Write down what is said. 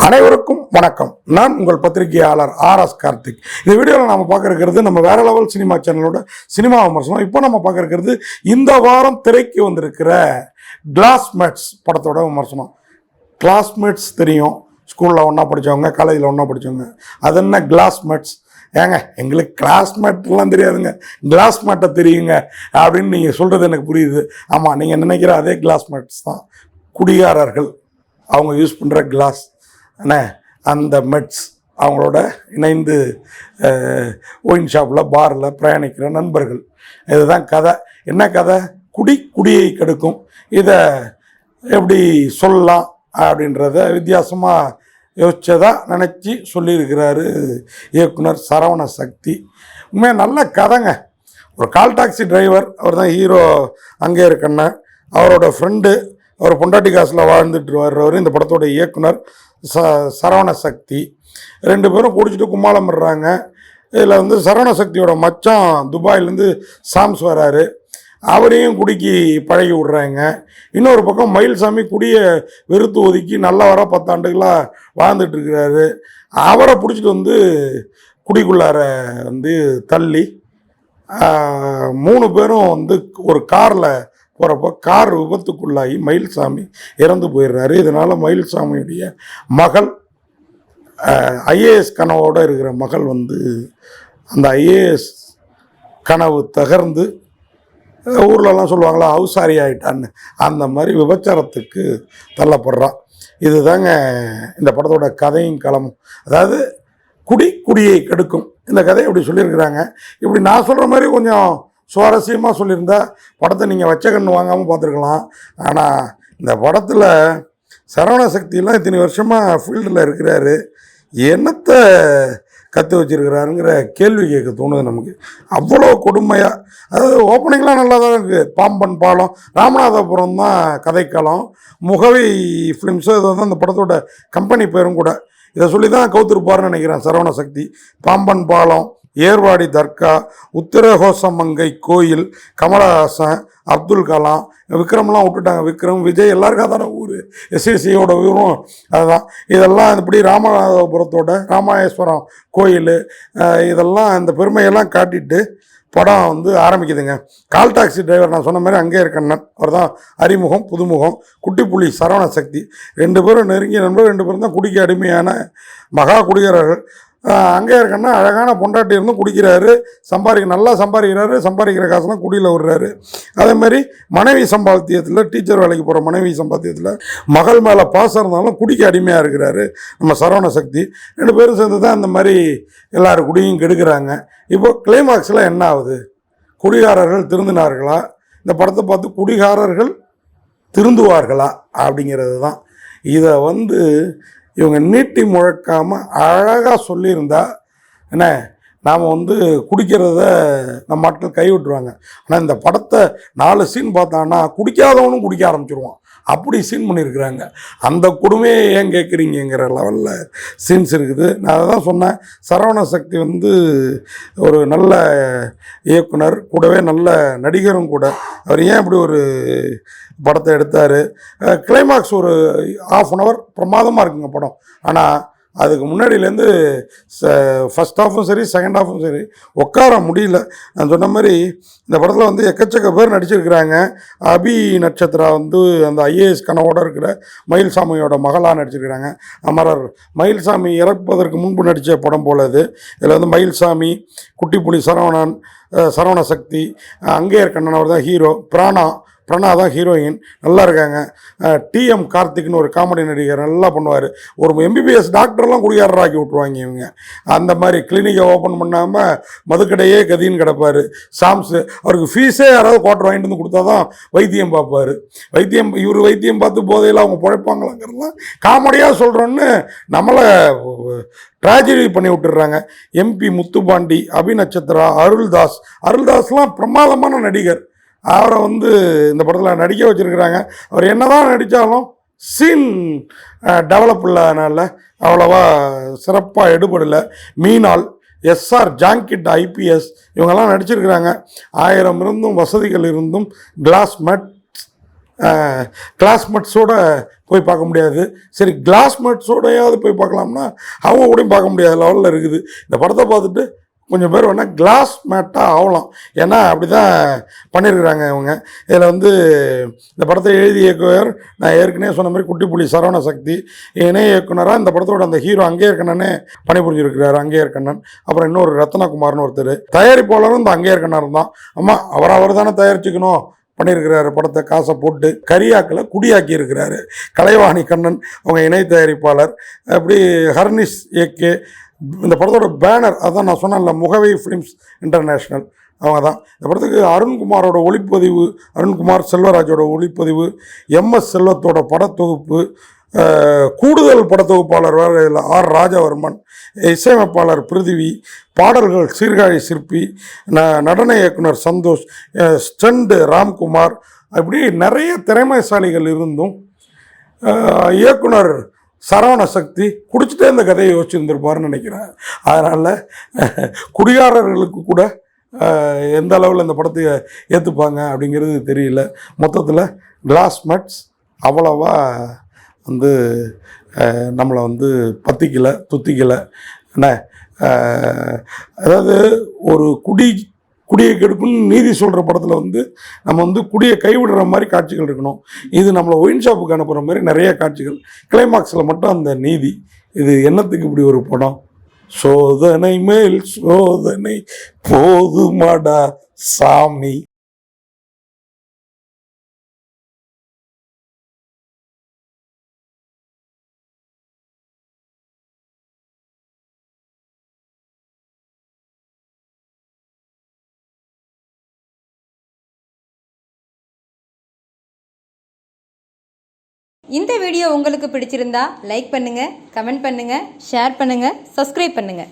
அனைவருக்கும் வணக்கம். நான் உங்கள் பத்திரிகையாளர் ஆர்.எஸ். கார்த்திக். இந்த வீடியோவில் நம்ம பார்க்க இருக்கிறது நம்ம வேற லெவல் சினிமா சேனலோட சினிமா விமர்சனம். இப்போ நம்ம பார்க்க இருக்கிறது இந்த வாரம் திரைக்கு வந்திருக்கிற கிளாஸ்மேட்ஸ் படத்தோட விமர்சனம். கிளாஸ்மேட்ஸ் தெரியும், ஸ்கூலில் ஒன்றா படித்தவங்க, காலேஜில் ஒன்றா படித்தவங்க. அது என்ன கிளாஸ்மேட்ஸ்? ஏங்க எங்களுக்கு கிளாஸ்மேட்லாம் தெரியாதுங்க, கிளாஸ்மேட்டை தெரியுங்க அப்படின்னு நீங்கள் சொல்கிறது எனக்கு புரியுது. ஆமாம், நீங்கள் நினைக்கிற அதே கிளாஸ்மேட்ஸ் தான். குடிகாரர்கள் அவங்க யூஸ் பண்ணுற கிளாஸ் என்ன, அந்த மெட்ஸ் அவங்களோட இணைந்து ஒயின் ஷாப்பில் பாரில் பிரயாணிக்கிற நண்பர்கள். இதுதான் கதை. என்ன கதை? குடியை கெடுக்கும். இதை எப்படி சொல்லலாம் அப்படின்றத வித்தியாசமாக யோசிச்சதா நினச்சி சொல்லியிருக்கிறாரு இயக்குனர் சரவண சக்தி. உண்மையாக நல்ல கதைங்க. ஒரு கால் டாக்ஸி டிரைவர், அவர் தான் ஹீரோ. அங்கே இருக்கண்ண அவரோட ஃப்ரெண்டு, அவர் பொண்டாட்டி காசில் வாழ்ந்துட்டு வர்றவர் இந்த படத்தோட இயக்குனர் சரவண சக்தி. ரெண்டு பேரும் குடிச்சிட்டு கும்மாளம் விடுறாங்க. இதில் வந்து சரவண சக்தியோட மச்சான் துபாயிலேருந்து சாம்ஸ் வராரு, அவரையும் குடிக்கி பழகி விட்றாங்க. இன்னொரு பக்கம் மயில்சாமி குடியை வெறுத்து ஒதுக்கி நல்லா வர 10 ஆண்டுகளாக வாழ்ந்துட்டுருக்கிறாரு. அவரை பிடிச்சிட்டு வந்து குடிக்குள்ளார வந்து தள்ளி 3 பேரும் வந்து ஒரு காரில் போகிறப்போ கார் விபத்துக்குள்ளாகி மயில்சாமி இறந்து போயிடுறாரு. இதனால் மயில்சாமியுடைய மகள், ஐஏஎஸ் கனவோடு இருக்கிற மகள் வந்து அந்த ஐஏஎஸ் கனவு தகர்ந்து ஊர்லலாம் சொல்லுவாங்களா அவுசாரி ஆகிட்டான்னு, அந்த மாதிரி விபச்சாரத்துக்கு தள்ளப்படுறான். இதுதாங்க இந்த படத்தோட கதையும் களமும். அதாவது குடியை கெடுக்கும். இந்த கதையை இப்படி சொல்லியிருக்கிறாங்க. இப்படி நான் சொல்கிற மாதிரி கொஞ்சம் சுவாரஸ்யமாக சொல்லியிருந்தா படத்தை நீங்கள் வச்ச கண்ணு வாங்காமல் பார்த்துருக்கலாம். ஆனால் இந்த படத்தில் சரவண சக்தியெலாம் இத்தனை வருஷமாக ஃபீல்டில் இருக்கிறாரு, என்னத்தை கற்று வச்சுருக்கிறாருங்கிற கேள்வி கேட்க தோணுது நமக்கு. அவ்வளோ கொடுமையாக. அதாவது ஓப்பனிங்லாம் நல்லா தான் இருக்குது. பாம்பன் பாலம், ராமநாதபுரம் தான் கதைக்களம். முகவை ஃபிலிம்ஸு இதை தான் இந்த படத்தோட கம்பெனி பேரும் கூட. இதை சொல்லி தான் கவுத்திருப்பாருன்னு நினைக்கிறேன் சரவண சக்தி. பாம்பன் பாலம், ஏர்வாடி தர்கா, உத்திரகோசமங்கை கோயில், கமலஹாசன், அப்துல் கலாம், விக்ரம்லாம் விட்டுட்டாங்க. விக்ரம், விஜய் எல்லாருக்கும் அதான ஊர். எஸ்எஸ்சியோட ஊரும் அதுதான். இதெல்லாம் இப்படி ராமநாதபுரத்தோட ராமேஸ்வரம் கோயில், இதெல்லாம் இந்த பெருமையெல்லாம் காட்டிட்டு படம் வந்து ஆரம்பிக்குதுங்க. கால் டாக்ஸி டிரைவர் நான் சொன்ன மாதிரி அங்கே இருக்கண்ணன், அவர் தான் அறிமுகம், புதுமுகம். குட்டிப்புலி சரவண சக்தி. 2 பேரும் நெருங்கிய நண்பர். 2 பேரும் தான் குடிக்க அடிமையான மகா குடிகாரர்கள். அங்கே இருக்கன்னா அழகான பொண்டாட்டி இருந்தும் குடிக்கிறாரு, நல்லா சம்பாதிக்கிறாரு. சம்பாதிக்கிற காசுலாம் குடியில் விடுறாரு. அதேமாதிரி மனைவி சம்பாத்தியத்தில், டீச்சர் வேலைக்கு போகிற மனைவி சம்பாத்தியத்தில் மகள் மேலே பாசம் இருந்தாலும் குடிக்க அடிமையாக இருக்கிறாரு நம்ம சரவண சக்தி. 2 பேரும் சேர்ந்து தான் இந்த மாதிரி எல்லாரும் குடியும் கெடுக்கிறாங்க. இப்போ கிளைமாக்ஸில் என்ன ஆகுது? குடிகாரர்கள் திருந்தினார்களா? இந்த படத்தை பார்த்து குடிகாரர்கள் திருந்துவார்களா அப்படிங்கிறது தான். இதை வந்து இவங்க நீட்டி முழக்காமல் அழகாக சொல்லியிருந்தா என்ன, நாம் வந்து குடிக்கிறத நம்ம ஆட்கள் கைவிட்டுருவாங்க. ஆனால் இந்த படத்தை 4 சீன் பார்த்தான்னா குடிக்காதவனும் குடிக்க ஆரம்பிச்சிருவான். அப்படி சீன் பண்ணியிருக்கிறாங்க. அந்த கொடுமையை ஏன் கேட்குறீங்கிற லெவலில் சீன்ஸ் இருக்குது. நான் அதை தான் சொன்னேன், சரவண சக்தி வந்து ஒரு நல்ல இயக்குனர், கூடவே நல்ல நடிகரும் கூட. அவர் ஏன் இப்படி ஒரு படத்தை எடுத்தார்? கிளைமாக்ஸ் ஒரு 1/2 hour பிரமாதமாக இருக்குங்க படம். ஆனால் அதுக்கு முன்னாடியிலேருந்து ஃபஸ்ட் ஹாஃபும் சரி, செகண்ட் ஹாஃபும் சரி உட்கார முடியல. நான் சொன்ன மாதிரி இந்த படத்தில் வந்து எக்கச்சக்க பேர் நடிச்சிருக்கிறாங்க. அபி நட்சத்திரா வந்து அந்த ஐஏஎஸ் கனவோடு இருக்கிற மயில்சாமியோட மகளாக நடிச்சிருக்கிறாங்க. அமரர் மயில்சாமி இறப்பதற்கு முன்பு நடித்த படம் போல இது. இதில் வந்து மயில்சாமி, குட்டிப்புலி சரவண சக்தி, அங்கே இருக்கண்ணன் அவர் தான் ஹீரோ, பிரணா தான் ஹீரோயின். நல்லா இருக்காங்க. டிஎம் கார்த்திக்னு ஒரு காமெடி நடிகர் நல்லா பண்ணுவார். ஒரு MBBS டாக்டர்லாம் குடிகாரராக்கி விட்ருவாங்க இவங்க. அந்த மாதிரி கிளினிக்கை ஓப்பன் பண்ணாமல் மதுக்கடையே கதின்னு கிடப்பார். சாம்ஸு, அவருக்கு ஃபீஸே யாராவது குவார்டர் வாங்கிட்டு வந்து கொடுத்தா தான் வைத்தியம் பார்ப்பார். இவர் வைத்தியம் பார்த்து போதையில் அவங்க பிழைப்பாங்களாங்கிறதுலாம் காமெடியாக சொல்கிறோன்னு நம்மளை ட்ராஜடி பண்ணி விட்டுடுறாங்க. MP முத்துப்பாண்டி, அபி நட்சத்திரா, அருள்தாஸ்லாம் பிரமாதமான நடிகர். அவரை வந்து இந்த படத்தில் நடிக்க வச்சுருக்கிறாங்க. அவர் என்ன தான் நடித்தாலும் சீன் டெவலப் இல்லாதனால அவ்வளோவா சிறப்பாக எடுபடலை. மீனால், SR ஜாங்கிட் IPS இவங்கெல்லாம் நடிச்சிருக்கிறாங்க. 1000 இருந்தும் வசதிகள் இருந்தும் கிளாஸ்மேட் கிளாஸ்மேட்ஸோட போய் பார்க்க முடியாது. சரி கிளாஸ்மேட்ஸோடையாவது போய் பார்க்கலாம்னா அவங்க கூடயும் பார்க்க முடியாத லெவலில் இருக்குது. இந்த படத்தை பார்த்துட்டு கொஞ்சம் பேர் வேணால் கிளாஸ் மேட்டாக ஆகலாம். ஏன்னா அப்படி தான் பண்ணியிருக்கிறாங்க இவங்க. இதில் வந்து இந்த படத்தை எழுதி இயக்குவர் நான் ஏற்கனவே சொன்ன மாதிரி குட்டிப்புலி சரவண சக்தி, இணை இயக்குனராக இந்த படத்தோட அந்த ஹீரோ அங்கேயர் கண்ணனே பணிபுரிஞ்சிருக்கிறார். அங்கேயர் கண்ணன், அப்புறம் இன்னொரு ரத்னகுமார்னு ஒருத்தர், தயாரிப்பாளரும் இந்த அங்கேயர் கண்ணன் தான். ஆமாம், அவர் தானே தயாரிச்சுக்கணும் பண்ணியிருக்கிறாரு. படத்தை காசை போட்டு கரியாக்கில் குடியாக்கி இருக்கிறாரு. கலைவாணி கண்ணன் அவங்க இணை தயாரிப்பாளர். அப்படி ஹர்னிஷ் ஏகே இந்த படத்தோட பேனர், அதான் நான் சொன்னேன்ல, முகவை ஃபிலிம்ஸ் இன்டர்நேஷ்னல், அவங்க தான். இந்த படத்துக்கு அருண்குமாரோட ஒளிப்பதிவு, அருண்குமார் செல்வராஜோட ஒளிப்பதிவு, எம்எஸ் செல்வத்தோட படத்தொகுப்பு, கூடுதல் படத்தொகுப்பாளர் வேறு இதில் ஆர் ராஜவர்மன், இசையமைப்பாளர் பிருதிவி, பாடல்கள் சீர்காழி சிற்பி, நடன இயக்குனர் சந்தோஷ், ஸ்டண்ட் ராம்குமார், அப்படி நிறைய திறமைசாலிகள் இருந்தும் இயக்குனர் சரவண சக்தி குடிச்சிட்டே இந்த கதையை யோசிச்சுருந்துருப்பாருன்னு நினைக்கிறேன். அதனால் குடிகாரர்களுக்கு கூட எந்த அளவில் இந்த படத்தை ஏற்றுப்பாங்க அப்படிங்கிறது தெரியல. மொத்தத்தில் கிளாஸ்மேட்ஸ் அவ்வளவா வந்து நம்மளை வந்து பத்திக்கலை துத்திக்கலை. என்ன அதாவது ஒரு குடியை கெடுக்குன்னு நீதி சொல்கிற படத்தில் வந்து நம்ம வந்து குடியை கைவிடுற மாதிரி காட்சிகள் இருக்கணும். இது நம்மளை ஒயின் ஷாப்புக்கு அனுப்புகிற மாதிரி நிறைய காட்சிகள். கிளைமாக்ஸில் மட்டும் அந்த நீதி. இது என்னத்துக்கு இப்படி ஒரு படம்? சோதனை மேல் சோதனை போதுமாடா சாமி. இந்த வீடியோ உங்களுக்கு பிடிச்சிருந்தா லைக் பண்ணுங்கள், கமெண்ட் பண்ணுங்கள், ஷேர் பண்ணுங்கள், சப்ஸ்கிரைப் பண்ணுங்கள்.